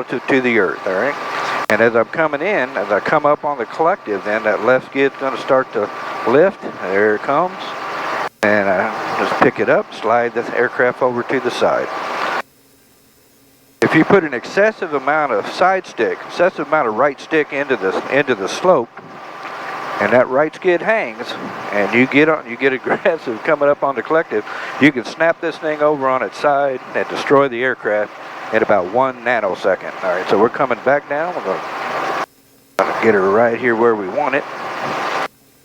to the earth, all right? And as I'm coming in, as I come up on the collective, then that left skid's going to start to lift. There it comes. And I just pick it up, slide the aircraft over to the side. If you put an excessive amount of side stick, excessive amount of right stick into the slope, and that right skid hangs, and you get aggressive coming up on the collective, you can snap this thing over on its side and destroy the aircraft in about 1 nanosecond. All right, so we're coming back down. We're going to get her right here where we want it.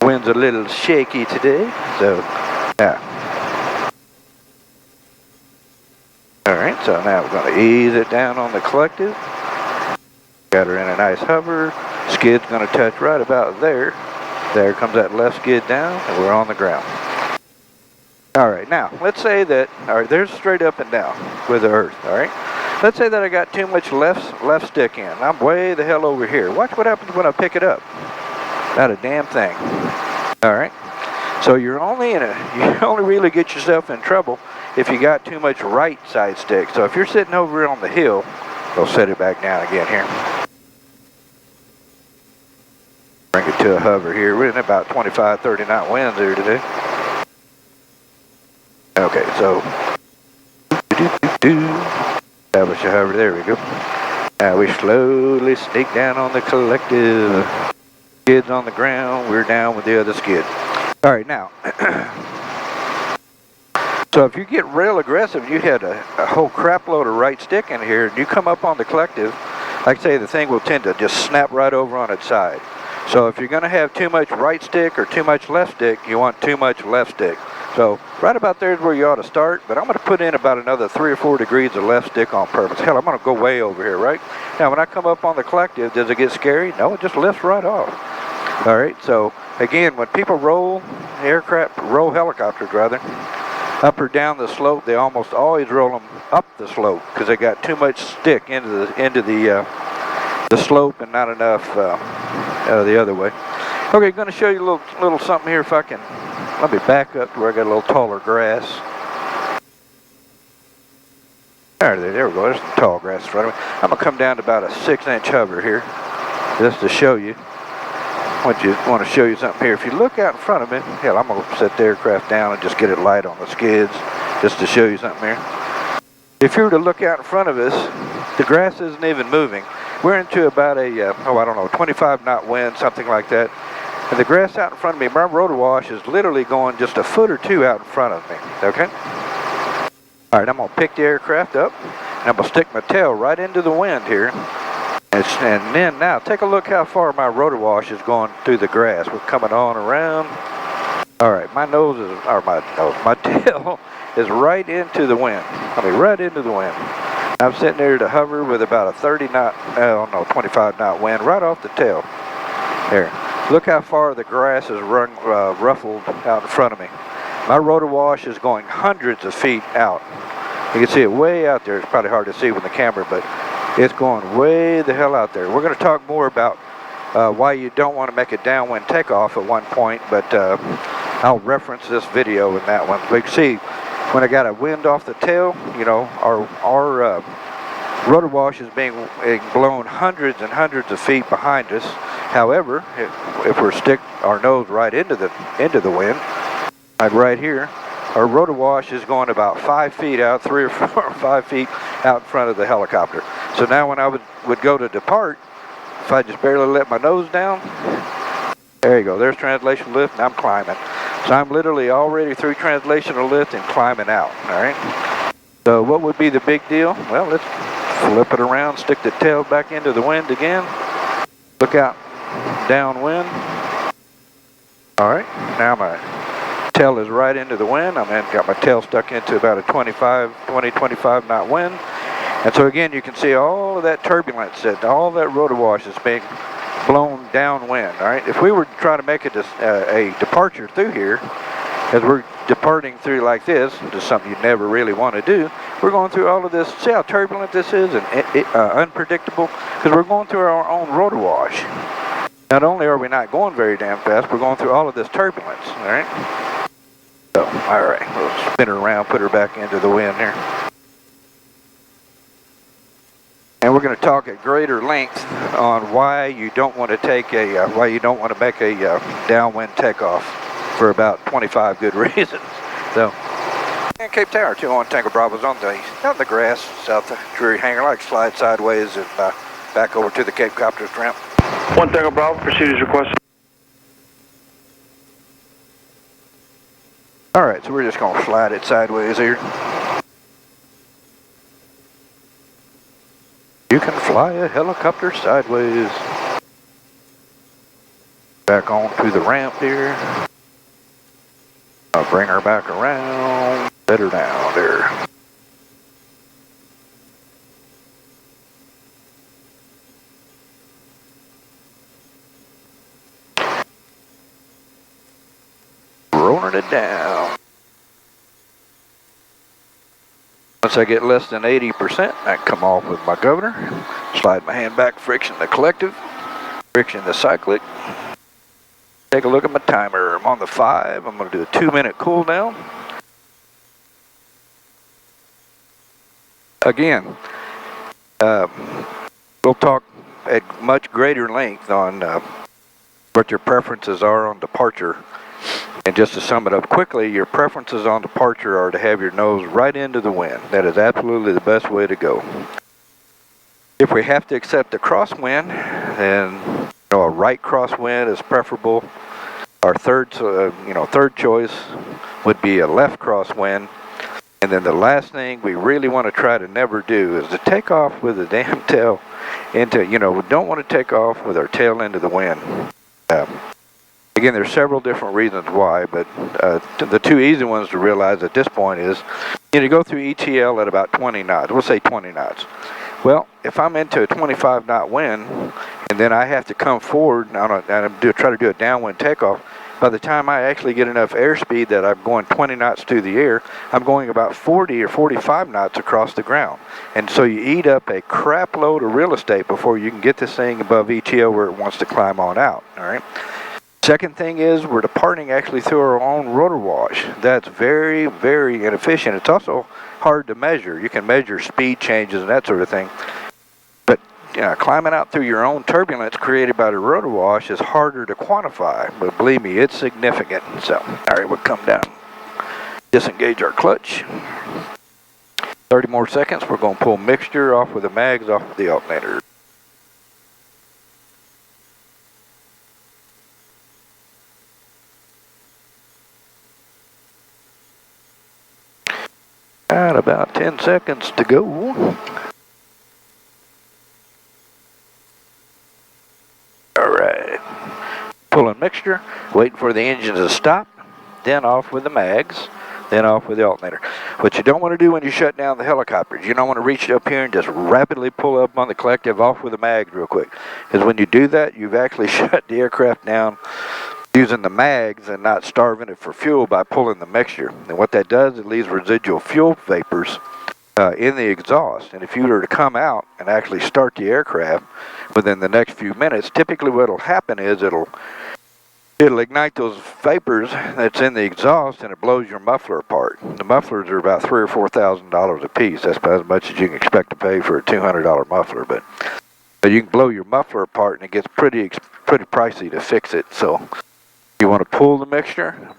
Wind's a little shaky today, so yeah. All right, so now we're going to ease it down on the collective. Got her in a nice hover. Skid's going to touch right about there. There comes that left skid down, and we're on the ground. All right, now let's say that, all right, there's straight up and down with the earth, all right? Let's say that I got too much left stick in. I'm way the hell over here. Watch what happens when I pick it up. Not a damn thing. All right? So you only really get yourself in trouble if you got too much right side stick. So if you're sitting over on the hill, we'll set it back down again here. Bring it to a hover here. We're in about 25, 30 knot winds here today. Okay, so establish a hover. There we go. Now we slowly sneak down on the collective. Skids on the ground. We're down with the other skid. All right, now. So if you get real aggressive, you had a whole crap load of right stick in here, and you come up on the collective, like I say, the thing will tend to just snap right over on its side. So if you're going to have too much right stick or too much left stick, you want too much left stick. So right about there is where you ought to start, but I'm going to put in about another 3 or 4 degrees of left stick on purpose. Hell, I'm going to go way over here, right? Now when I come up on the collective, does it get scary? No, it just lifts right off. All right, so again, when people roll helicopters rather, up or down the slope, they almost always roll them up the slope because they got too much stick into the slope and not enough the other way. Okay, going to show you a little something here if I can. Let me back up to where I got a little taller grass. There we go. There's some tall grass in front of me. I'm going to come down to about a 6-inch hover here just to show you. I want to show you something here. If you look out in front of me, hell, I'm going to set the aircraft down and just get it light on the skids just to show you something here. If you were to look out in front of us, the grass isn't even moving. We're into about a, I don't know, 25 knot wind, something like that. And the grass out in front of me, my rotor wash is literally going just a foot or two out in front of me, okay? All right, I'm going to pick the aircraft up, and I'm going to stick my tail right into the wind here. And then now, take a look how far my rotor wash is going through the grass. We're coming on around. All right, my tail is right into the wind. Right into the wind. I'm sitting there to hover with about a 25 knot wind right off the tail. There. Look how far the grass is ruffled out in front of me. My rotor wash is going hundreds of feet out. You can see it way out there. It's probably hard to see with the camera, but it's going way the hell out there. We're going to talk more about why you don't want to make a downwind takeoff at one point, but I'll reference this video in that one. We can see when I got a wind off the tail, you know, our rotor wash is being blown hundreds and hundreds of feet behind us. However, if we stick our nose right into the wind, like right here, our rotor wash is going about 5 feet out, 3 or 4 or 5 feet out in front of the helicopter. So now when I would go to depart, if I just barely let my nose down, there you go, there's translational lift and I'm climbing. So I'm literally already through translational lift and climbing out, all right? So what would be the big deal? Well, let's flip it around, stick the tail back into the wind again. Look out, downwind. All right, now my tail is right into the wind. Got my tail stuck into about a 20-25 knot wind. And so again, you can see all of that turbulence, all that rotor wash is being blown downwind, all right? If we were to try to make a departure through here, as we're departing through like this, which is something you never really want to do, we're going through all of this. See how turbulent this is and unpredictable? Because we're going through our own rotor wash. Not only are we not going very damn fast, we're going through all of this turbulence, all right? So, all right, we'll spin her around, put her back into the wind there. And we're going to talk at greater length on why you don't want to take a, make a downwind takeoff for about 25 good reasons. So, and Cape Tower 2-1 Tango Bravo's on the, out in the grass, south of Drury Hangar. I like slide sideways and back over to the Cape Copters ramp. 1 Tango Bravo, proceed as requested. Alright, so we're just going to slide it sideways here. You can fly a helicopter sideways. Back onto the ramp here. I'll bring her back around. Set her down there. Rolling it down. Once I get less than 80%, I can come off with my governor. Slide my hand back, friction the collective, friction the cyclic. Take a look at my timer. I'm on the 5. I'm going to do a 2-minute cool down. Again, we'll talk at much greater length on what your preferences are on departure. And just to sum it up quickly, your preferences on departure are to have your nose right into the wind. That is absolutely the best way to go. If we have to accept a crosswind, then a right crosswind is preferable. Our third choice would be a left crosswind. And then the last thing we really want to try to never do is to take off with the damn tail into, we don't want to take off with our tail into the wind. Again, there's several different reasons why, but the two easy ones to realize at this point is, you go through ETL at about 20 knots. We'll say 20 knots. Well, if I'm into a 25 knot wind, and then I have to come forward and try to do a downwind takeoff, by the time I actually get enough airspeed that I'm going 20 knots through the air, I'm going about 40 or 45 knots across the ground. And so you eat up a crap load of real estate before you can get this thing above ETL where it wants to climb on out, all right? Second thing is we're departing actually through our own rotor wash. That's very, very inefficient. It's also hard to measure. You can measure speed changes and that sort of thing. But climbing out through your own turbulence created by the rotor wash is harder to quantify. But believe me, it's significant. So, all right, we'll come down. Disengage our clutch. 30 more seconds. We're going to pull mixture off with the mags off with the alternator. Got about 10 seconds to go. Alright. Pulling mixture, waiting for the engine to stop, then off with the mags, then off with the alternator. What you don't want to do when you shut down the helicopters, you don't want to reach up here and just rapidly pull up on the collective off with the mags real quick. Because when you do that, you've actually shut the aircraft down using the mags and not starving it for fuel by pulling the mixture. And what that does, it leaves residual fuel vapors in the exhaust. And if you were to come out and actually start the aircraft within the next few minutes, typically what will happen is it'll ignite those vapors that's in the exhaust and it blows your muffler apart. The mufflers are about $3,000 or $4,000 a piece. That's about as much as you can expect to pay for a $200 muffler. But you can blow your muffler apart and it gets pretty pricey to fix it. So you want to pull the mixture,